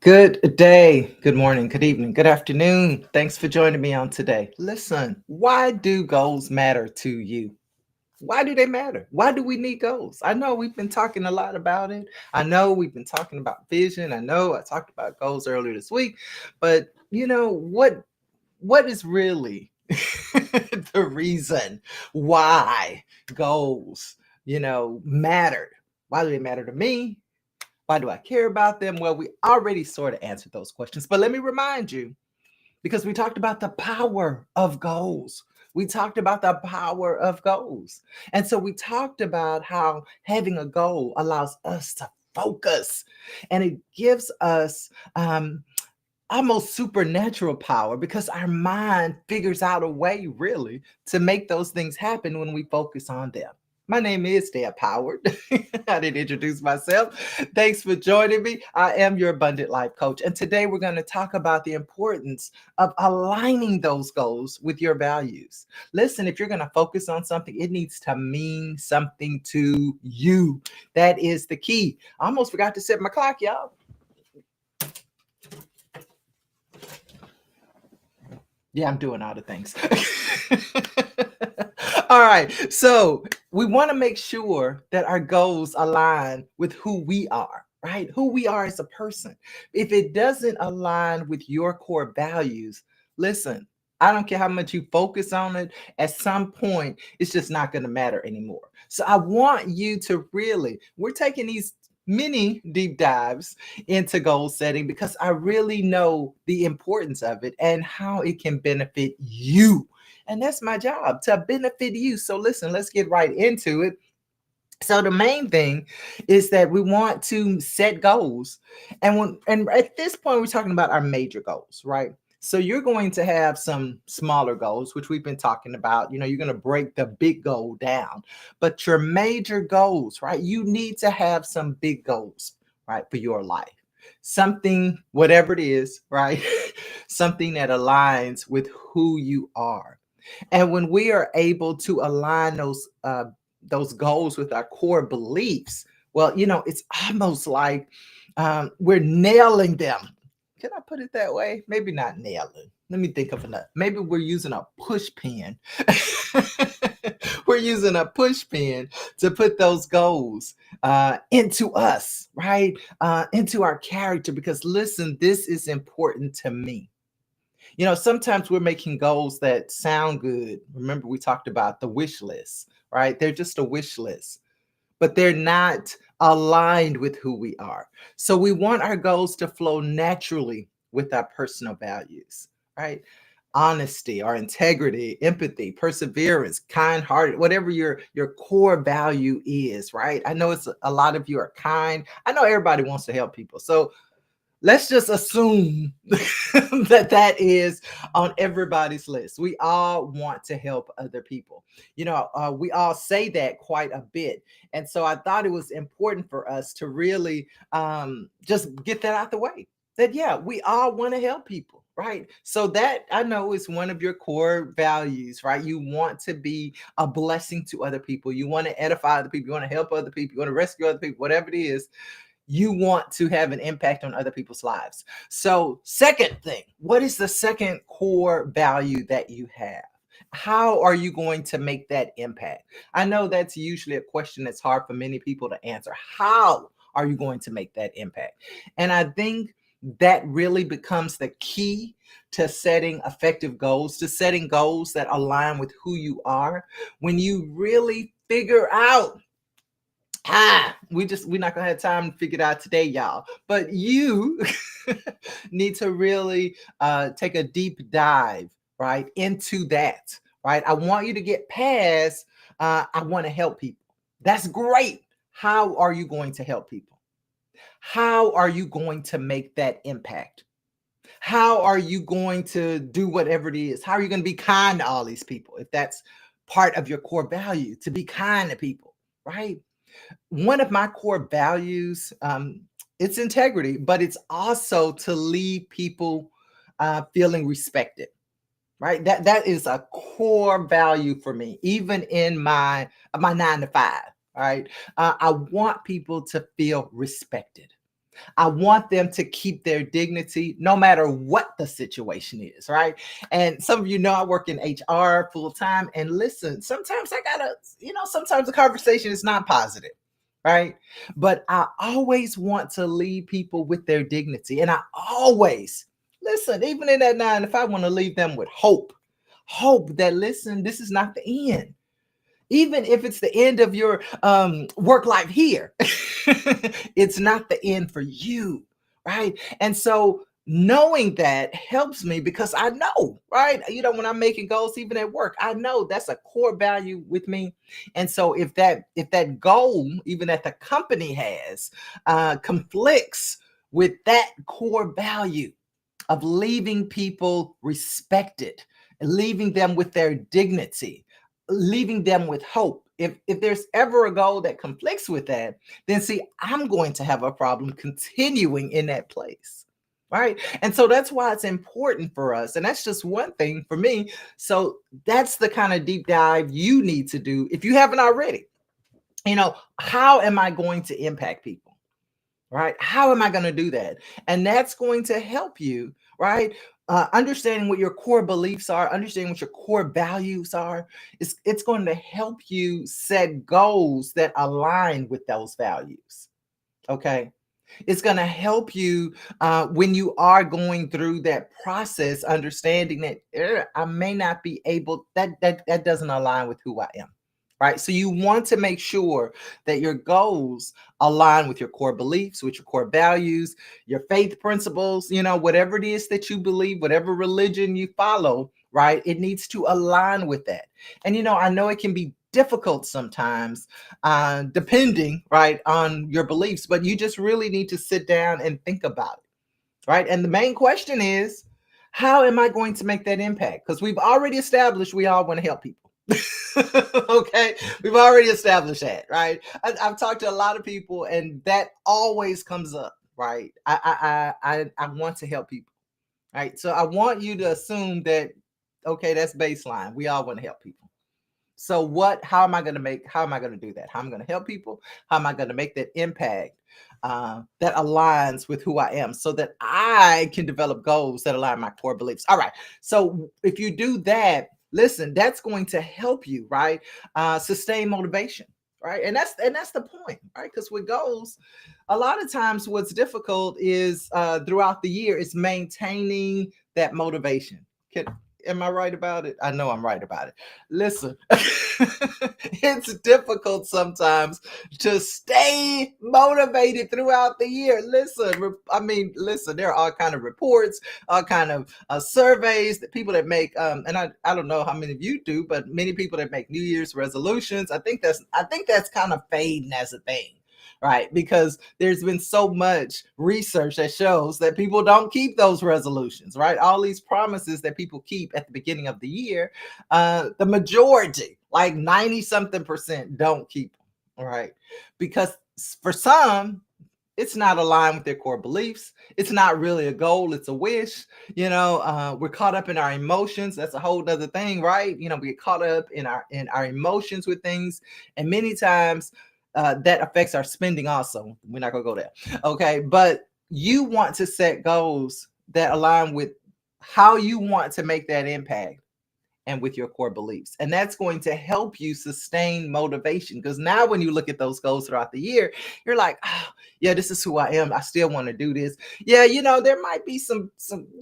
Good day, good morning, good evening, good afternoon. Thanks for joining me on today. Listen, why do goals matter to you? Why do they matter? Why do we need goals? I know we've been talking a lot about it. I know we've been talking about vision. I know I talked about goals earlier this week, but what is really the reason why goals, matter? Why do they matter to me? Why do I care about them? Well, we already sort of answered those questions, but let me remind you because we talked about the power of goals. We talked about the power of goals. And so we talked about how having a goal allows us to focus and it gives us almost supernatural power because our mind figures out a way really to make those things happen when we focus on them. My name is Dad Powered. I didn't introduce myself. Thanks for joining me. I am your abundant life coach. And today we're going to talk about the importance of aligning those goals with your values. Listen, if you're going to focus on something, it needs to mean something to you. That is the key. I almost forgot to set my clock, y'all. Yeah, I'm doing all the things. All right. So we want to make sure that our goals align with who we are, right? Who we are as a person. If it doesn't align with your core values, listen, I don't care how much you focus on it, at some point, it's just not going to matter anymore. So I want you to really, we're taking these mini deep dives into goal setting because I really know the importance of it and how it can benefit you. And that's my job to benefit you. So listen, let's get right into it. So the main thing is that we want to set goals. And at this point we're talking about our major goals, right? So you're going to have some smaller goals, which we've been talking about. You're going to break the big goal down. But your major goals, right? You need to have some big goals, right, for your life. Something, whatever it is, right? Something that aligns with who you are. And when we are able to align those goals with our core beliefs, well, it's almost like we're nailing them. Can I put it that way? Maybe not nailing. Let me think of another. Maybe we're using a push pin. We're using a push pin to put those goals into us, right? Into our character. Because listen, this is important to me. Sometimes we're making goals that sound good. Remember, we talked about the wish list, right? They're just a wish list, but they're not aligned with who we are. So we want our goals to flow naturally with our personal values, right? Honesty or integrity, empathy, perseverance, kind-hearted, whatever your core value is, right? I know it's a lot of you are kind. I know everybody wants to help people. So let's just assume that is on everybody's list. We all want to help other people. We all say that quite a bit. And so I thought it was important for us to really just get that out the way. That, yeah, we all want to help people, right? So that I know is one of your core values, right? You want to be a blessing to other people. You want to edify other people. You want to help other people. You want to rescue other people, whatever it is, you want to have an impact on other people's lives. So, second thing, what is the second core value that you have? How are you going to make that impact? I know that's usually a question that's hard for many people to answer. How are you going to make that impact? And I think that really becomes the key to setting effective goals, to setting goals that align with who you are. When you really figure out we're not gonna have time to figure it out today, y'all. But you need to really take a deep dive, right, into that. Right. I want you to get past I want to help people. That's great. How are you going to help people? How are you going to make that impact? How are you going to do whatever it is? How are you going to be kind to all these people if that's part of your core value, to be kind to people, right? One of my core values, it's integrity, but it's also to leave people feeling respected, right? That is a core value for me, even in my 9 to 5. Right, I want people to feel respected. I want them to keep their dignity no matter what the situation is, right? And some of you know I work in HR full time. And listen, sometimes I gotta, sometimes the conversation is not positive, right? But I always want to leave people with their dignity. And I always, listen, even in that 9 to 5, want to leave them with hope. Hope that, listen, this is not the end, even if it's the end of your work life here. It's not the end for you, right? And so knowing that helps me because I know, right? When I'm making goals, even at work, I know that's a core value with me. And so if that goal, even that the company has, conflicts with that core value of leaving people respected, leaving them with their dignity, leaving them with hope. If there's ever a goal that conflicts with that, then see, I'm going to have a problem continuing in that place. Right. And so that's why it's important for us. And that's just one thing for me. So that's the kind of deep dive you need to do if you haven't already. How am I going to impact people? Right? How am I going to do that? And that's going to help you, right? Understanding what your core beliefs are, understanding what your core values are, it's going to help you set goals that align with those values. Okay. It's going to help you when you are going through that process, understanding that I may not be able, that doesn't align with who I am. Right. So you want to make sure that your goals align with your core beliefs, with your core values, your faith principles, whatever it is that you believe, whatever religion you follow, right? It needs to align with that. And, I know it can be difficult sometimes, depending, right, on your beliefs, but you just really need to sit down and think about it, right? And the main question is, how am I going to make that impact? Because we've already established we all want to help people. Okay, we've already established that, right? I've talked to a lot of people, and that always comes up, right? I want to help people, right? So I want you to assume that, okay, that's baseline. We all want to help people. So how am I going to do that? How am I going to help people? How am I going to make that impact that aligns with who I am so that I can develop goals that align my core beliefs? All right. So if you do that, listen, that's going to help you, right? Sustain motivation, right? And that's the point, right? Because with goals, a lot of times what's difficult is throughout the year is maintaining that motivation. Am I right about it? I know I'm right about it. Listen, it's difficult sometimes to stay motivated throughout the year. Listen, there are all kind of reports, all kind of surveys that people that make, and I don't know how many of you do, but many people that make New Year's resolutions. I think that's kind of fading as a thing, right? Because there's been so much research that shows that people don't keep those resolutions, right? All these promises that people keep at the beginning of the year, the majority, like 90 something percent, don't keep them, all right? Because for some, it's not aligned with their core beliefs. It's not really a goal, it's a wish. We're caught up in our emotions. That's a whole other thing, right? We get caught up in our emotions with things, and many times that affects our spending also. We're not gonna go there. Okay, but you want to set goals that align with how you want to make that impact and with your core beliefs. And that's going to help you sustain motivation, because now when you look at those goals throughout the year, you're like, oh, yeah, this is who I am. I still want to do this. Yeah, there might be some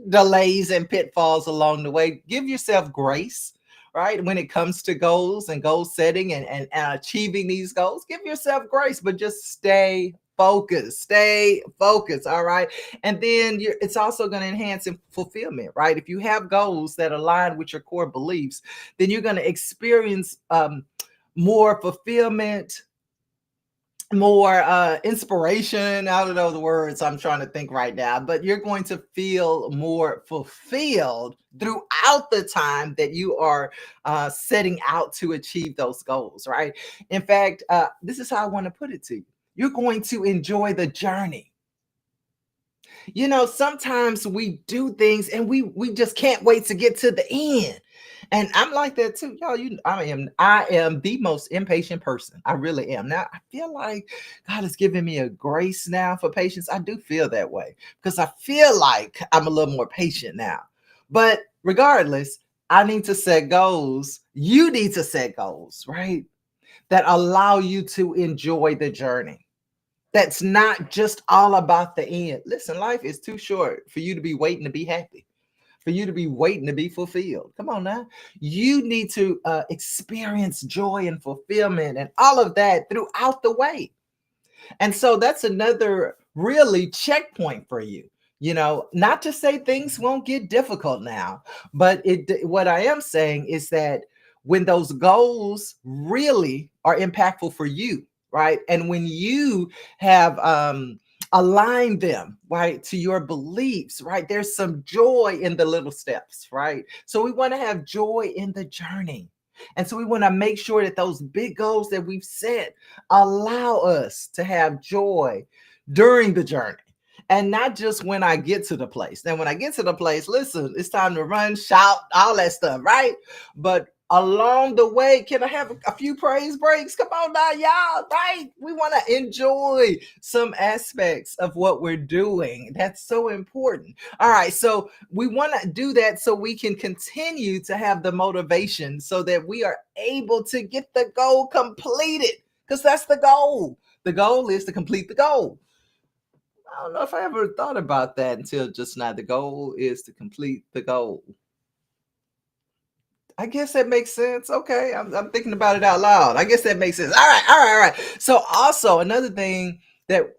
delays and pitfalls along the way. Give yourself grace, right? When it comes to goals and goal setting and achieving these goals, give yourself grace, but just stay focused. All right. And then it's also going to enhance fulfillment, right? If you have goals that align with your core beliefs, then you're going to experience more fulfillment, more inspiration. I don't know the words I'm trying to think right now, but you're going to feel more fulfilled throughout the time that you are setting out to achieve those goals, right? In fact, this is how I want to put it to you. You're going to enjoy the journey. Sometimes we do things and we just can't wait to get to the end. And I'm like that too. Y'all, I am the most impatient person. I really am. Now I feel like God has given me a grace now for patience. I do feel that way because I feel like I'm a little more patient now. But regardless, I need to set goals. You need to set goals, right? That allow you to enjoy the journey. That's not just all about the end. Listen, life is too short for you to be waiting to be happy, for you to be waiting to be fulfilled. Come on now. You need to experience joy and fulfillment and all of that throughout the way. And so that's another really checkpoint for you. Not to say things won't get difficult now, but what I am saying is that when those goals really are impactful for you, right? And when you have aligned them, right, to your beliefs, right? There's some joy in the little steps, right? So we want to have joy in the journey. And so we want to make sure that those big goals that we've set allow us to have joy during the journey and not just when I get to the place. Then when I get to the place, listen, it's time to run, shout, all that stuff, right? But along the way, can I have a few praise breaks? Come on now, y'all, right? We want to enjoy some aspects of what we're doing. That's so important. All right, so we want to do that so we can continue to have the motivation so that we are able to get the goal completed, because that's the goal. The goal is to complete the goal. I don't know if I ever thought about that until just now. The goal is to complete the goal. I guess that makes sense. Okay, I'm thinking about it out loud. I guess that makes sense. All right, all right, all right. So also another thing that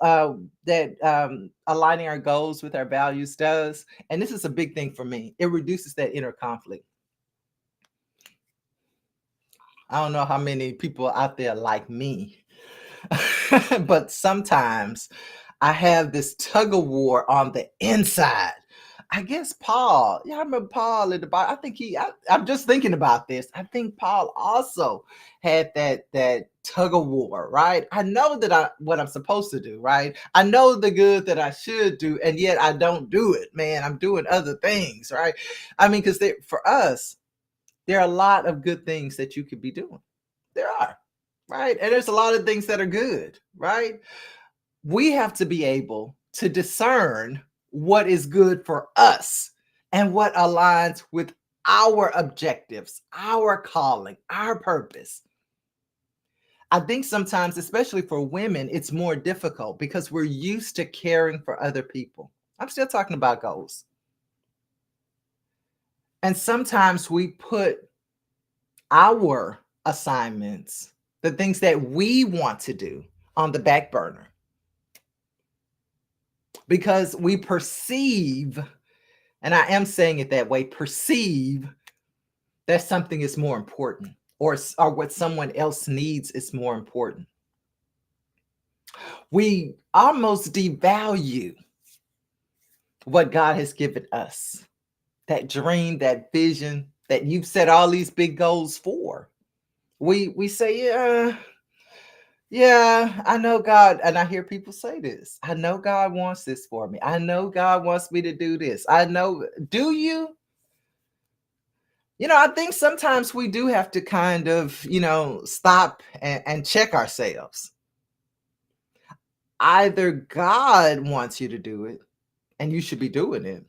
aligning our goals with our values does, and this is a big thing for me, it reduces that inner conflict. I don't know how many people out there like me, but sometimes I have this tug of war on the inside. I guess Paul, yeah, I remember Paul in the Bible. I think I'm just thinking about this. I think Paul also had that tug of war, right? I know that what I'm supposed to do, right? I know the good that I should do, and yet I don't do it, man. I'm doing other things, right? I mean, because for us, there are a lot of good things that you could be doing. There are, right? And there's a lot of things that are good, right? We have to be able to discern what is good for us and what aligns with our objectives, our calling, our purpose. I think sometimes, especially for women, it's more difficult because we're used to caring for other people. I'm still talking about goals. And sometimes we put our assignments, the things that we want to do, on the back burner because we perceive, and I am saying it that way, perceive that something is more important, or what someone else needs is more important. We almost devalue what God has given us, that dream, that vision that you've set all these big goals for. We say, yeah, I know God, and I hear people say this. I know God wants this for me. I know God wants me to do this. I know. Do you? I think sometimes we do have to kind of, stop and check ourselves. Either God wants you to do it and you should be doing it,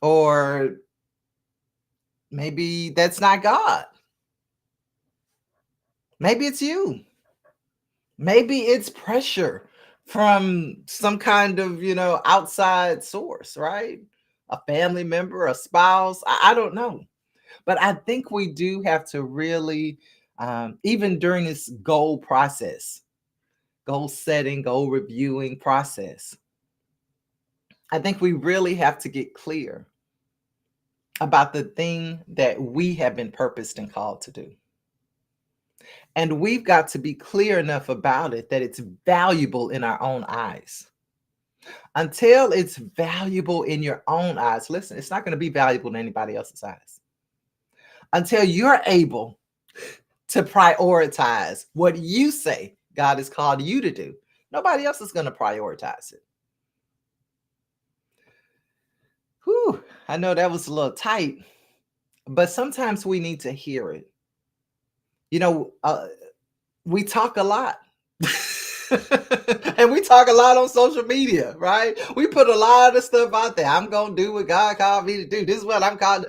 or maybe that's not God. Maybe it's you. Maybe it's pressure from some kind of, outside source, right? A family member, a spouse. I don't know. But I think we do have to really, even during this goal process, goal setting, goal reviewing process, I think we really have to get clear about the thing that we have been purposed and called to do. And we've got to be clear enough about it that it's valuable in our own eyes. Until it's valuable in your own eyes, listen, it's not going to be valuable in anybody else's eyes. Until you're able to prioritize what you say God has called you to do, nobody else is going to prioritize it. Whew, I know that was a little tight, but sometimes we need to hear it. You know, we talk a lot. And we talk a lot on social media, right? We put a lot of stuff out there. I'm going to do what God called me to do. This is what I'm called.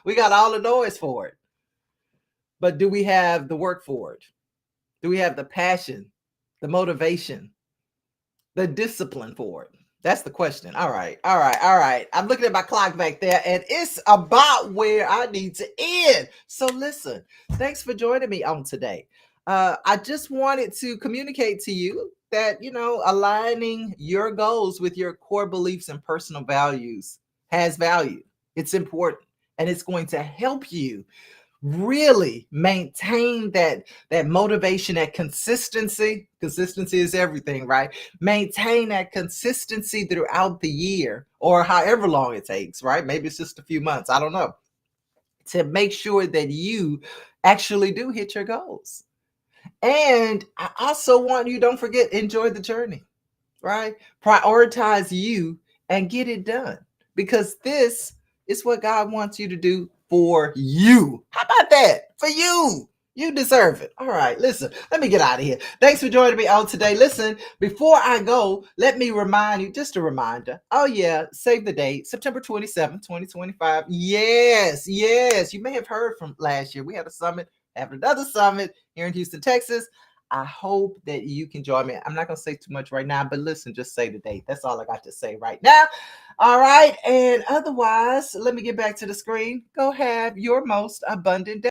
We got all the noise for it. But do we have the work for it? Do we have the passion, the motivation, the discipline for it? That's the question. All right. All right. All right. I'm looking at my clock back there and it's about where I need to end. So listen, thanks for joining me on today. I just wanted to communicate to you that, aligning your goals with your core beliefs and personal values has value. It's important and it's going to help you really maintain that motivation, that consistency is everything, right? Maintain that consistency throughout the year or however long it takes, right? Maybe it's just a few months, I don't know, to make sure that you actually do hit your goals. And I also want you, don't forget, enjoy the journey, right? Prioritize you and get it done, because this is what God wants you to do for you. How about that? For you. You deserve it. All right, listen, let me get out of here. Thanks for joining me on today. Listen, before I go, let me remind you, just a reminder. Oh, yeah, save the date, September 27th, 2025. Yes, yes. You may have heard from last year. We had a summit, have another summit here in Houston, Texas. I hope that you can join me. I'm not going to say too much right now, but listen, just say the date. That's all I got to say right now. All right. And otherwise, let me get back to the screen. Go have your most abundant day.